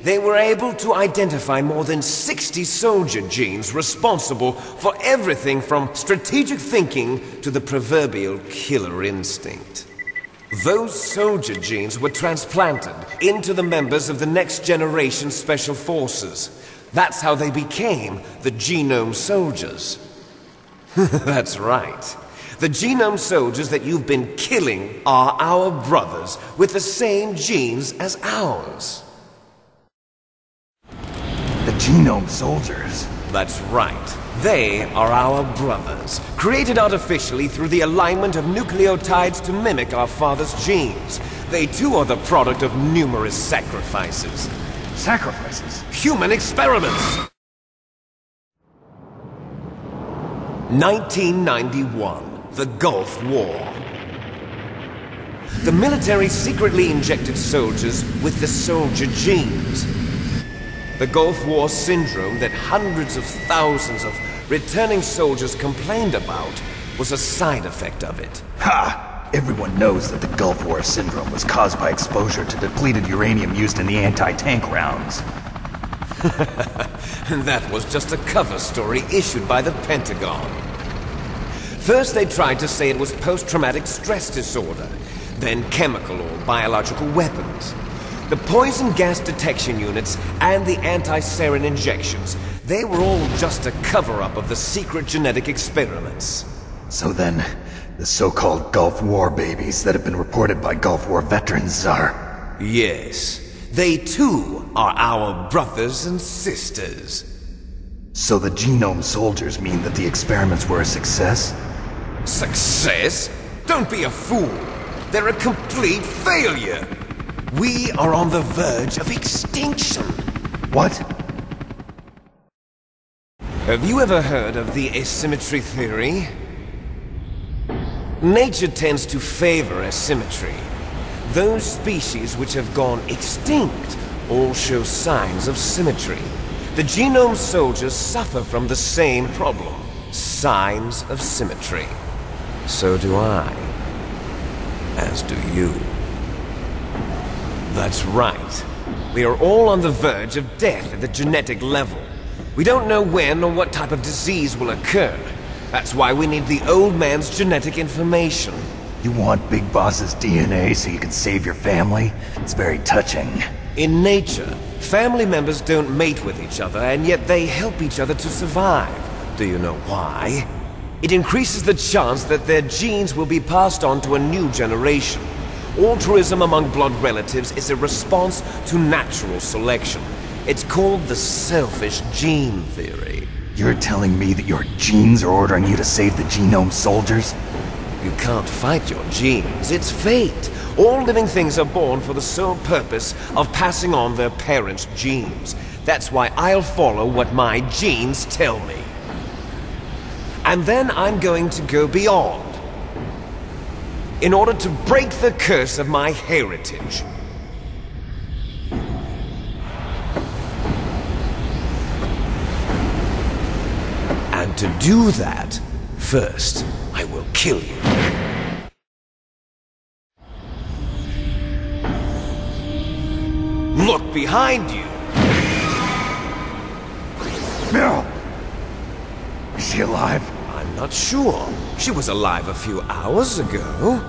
they were able to identify more than 60 soldier genes responsible for everything from strategic thinking to the proverbial killer instinct. Those soldier genes were transplanted into the members of the next generation special forces. That's how they became the genome soldiers. That's right. The genome soldiers that you've been killing are our brothers with the same genes as ours. The genome soldiers? That's right. They are our brothers, created artificially through the alignment of nucleotides to mimic our father's genes. They too are the product of numerous sacrifices. Sacrifices? Human experiments! 1991. The Gulf War. The military secretly injected soldiers with the soldier genes. The Gulf War syndrome that hundreds of thousands of returning soldiers complained about was a side effect of it. Ha! Everyone knows that the Gulf War syndrome was caused by exposure to depleted uranium used in the anti-tank rounds. That was just a cover story issued by the Pentagon. First they tried to say it was post-traumatic stress disorder, then chemical or biological weapons. The poison gas detection units and the anti-sarin injections, they were all just a cover-up of the secret genetic experiments. So then, the so-called Gulf War babies that have been reported by Gulf War veterans are... Yes, they too are our brothers and sisters. So the genome soldiers mean that the experiments were a success? Success? Don't be a fool. They're a complete failure. We are on the verge of extinction. What? Have you ever heard of the asymmetry theory? Nature tends to favor asymmetry. Those species which have gone extinct all show signs of symmetry. The genome soldiers suffer from the same problem. Signs of symmetry. So do I. As do you. That's right. We are all on the verge of death at the genetic level. We don't know when or what type of disease will occur. That's why we need the old man's genetic information. You want Big Boss's DNA so you can save your family? It's very touching. In nature, family members don't mate with each other, and yet they help each other to survive. Do you know why? It increases the chance that their genes will be passed on to a new generation. Altruism among blood relatives is a response to natural selection. It's called the selfish gene theory. You're telling me that your genes are ordering you to save the genome soldiers? You can't fight your genes. It's fate. All living things are born for the sole purpose of passing on their parents' genes. That's why I'll follow what my genes tell me. And then I'm going to go beyond. In order to break the curse of my heritage. And to do that, first, I will kill you. Look behind you! Meryl! Is she alive? I'm not sure. She was alive a few hours ago.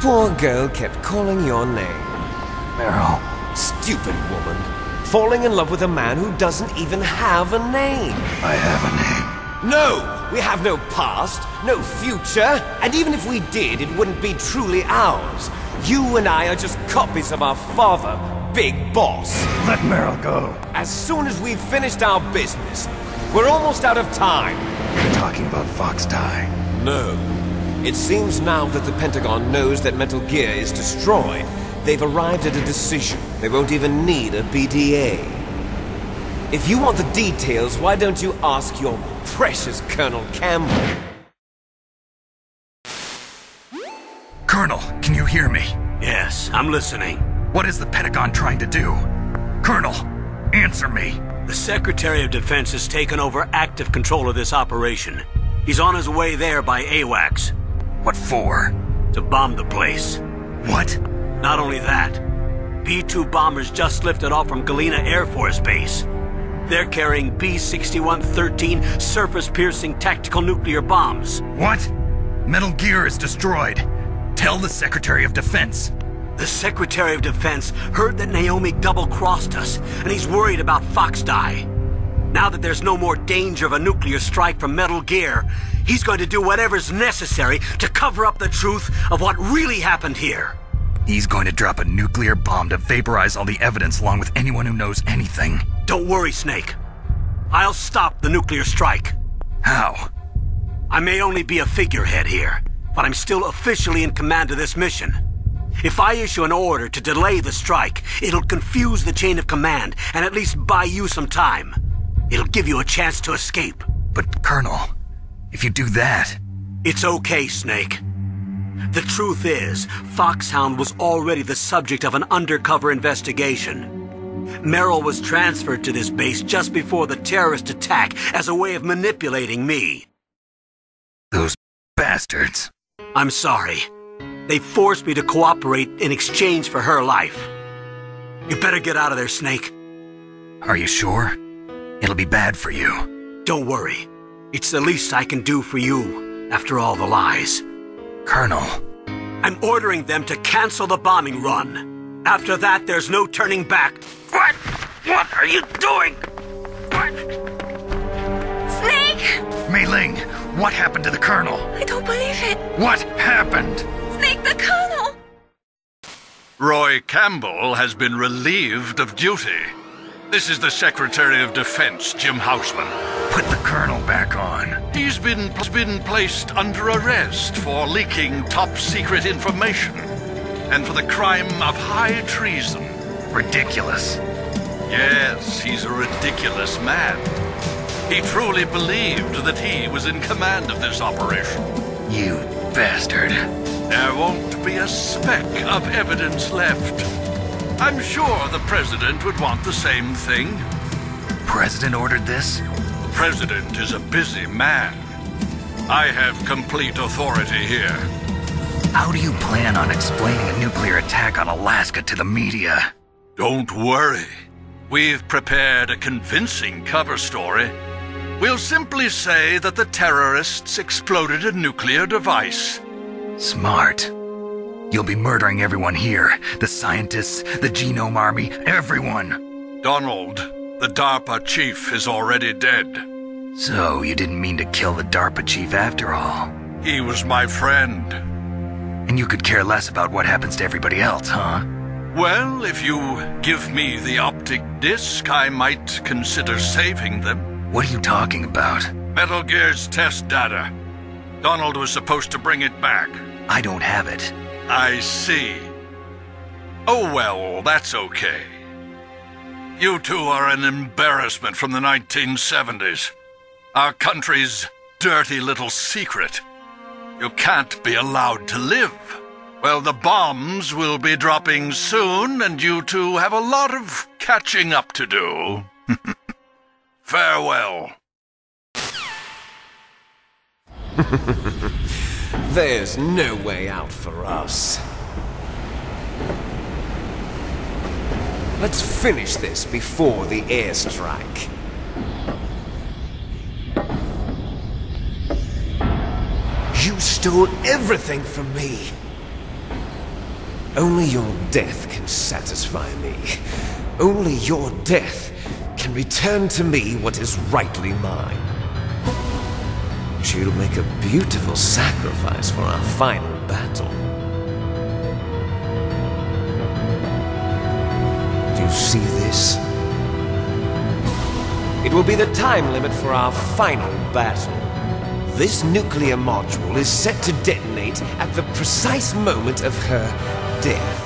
Poor girl kept calling your name. Meryl. Stupid woman. Falling in love with a man who doesn't even have a name. I have a name. No! We have no past, no future, and even if we did, it wouldn't be truly ours. You and I are just copies of our father, Big Boss. Let Meryl go. As soon as we've finished our business, we're almost out of time. You're talking about Fox Die. No. It seems now that the Pentagon knows that Metal Gear is destroyed. They've arrived at a decision. They won't even need a BDA. If you want the details, why don't you ask your precious Colonel Campbell? Colonel, can you hear me? Yes, I'm listening. What is the Pentagon trying to do? Colonel, answer me. The Secretary of Defense has taken over active control of this operation. He's on his way there by AWACS. What for? To bomb the place. What? Not only that, B-2 bombers just lifted off from Galena Air Force Base. They're carrying B-6113 surface-piercing tactical nuclear bombs. What? Metal Gear is destroyed. Tell the Secretary of Defense. The Secretary of Defense heard that Naomi double-crossed us, and he's worried about Foxdie. Now that there's no more danger of a nuclear strike from Metal Gear, he's going to do whatever's necessary to cover up the truth of what really happened here. He's going to drop a nuclear bomb to vaporize all the evidence along with anyone who knows anything. Don't worry, Snake. I'll stop the nuclear strike. How? I may only be a figurehead here, but I'm still officially in command of this mission. If I issue an order to delay the strike, it'll confuse the chain of command and at least buy you some time. It'll give you a chance to escape. But, Colonel, if you do that... It's okay, Snake. The truth is, Foxhound was already the subject of an undercover investigation. Merrill was transferred to this base just before the terrorist attack as a way of manipulating me. Those bastards. I'm sorry. They forced me to cooperate in exchange for her life. You better get out of there, Snake. Are you sure? It'll be bad for you. Don't worry. It's the least I can do for you, after all the lies. Colonel. I'm ordering them to cancel the bombing run. After that, there's no turning back. What? What are you doing? What? Snake! Mei Ling, what happened to the Colonel? I don't believe it. What happened? Snake, the Colonel! Roy Campbell has been relieved of duty. This is the Secretary of Defense, Jim Houseman. Put the Colonel back on. He's been placed under arrest for leaking top-secret information and for the crime of high treason. Ridiculous. Yes, he's a ridiculous man. He truly believed that he was in command of this operation. You bastard. There won't be a speck of evidence left. I'm sure the President would want the same thing. President ordered this? The President is a busy man. I have complete authority here. How do you plan on explaining a nuclear attack on Alaska to the media? Don't worry. We've prepared a convincing cover story. We'll simply say that the terrorists exploded a nuclear device. Smart. You'll be murdering everyone here. The scientists, the Genome Army, everyone. Donald, the DARPA chief, is already dead. So, you didn't mean to kill the DARPA chief after all. He was my friend. And you could care less about what happens to everybody else, huh? Well, if you give me the optic disc, I might consider saving them. What are you talking about? Metal Gear's test data. Donald was supposed to bring it back. I don't have it. I see. Oh well, that's okay. You two are an embarrassment from the 1970s. Our country's dirty little secret. You can't be allowed to live. Well, the bombs will be dropping soon, and you two have a lot of catching up to do. Farewell. There's no way out for us. Let's finish this before the airstrike. You stole everything from me. Only your death can satisfy me. Only your death can return to me what is rightly mine. She'll make a beautiful sacrifice for our final battle. Do you see this? It will be the time limit for our final battle. This nuclear module is set to detonate at the precise moment of her death.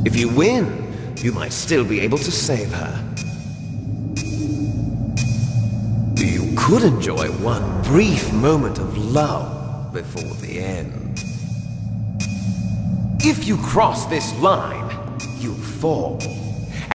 If you win, you might still be able to save her. You could enjoy one brief moment of love before the end. If you cross this line, you fall.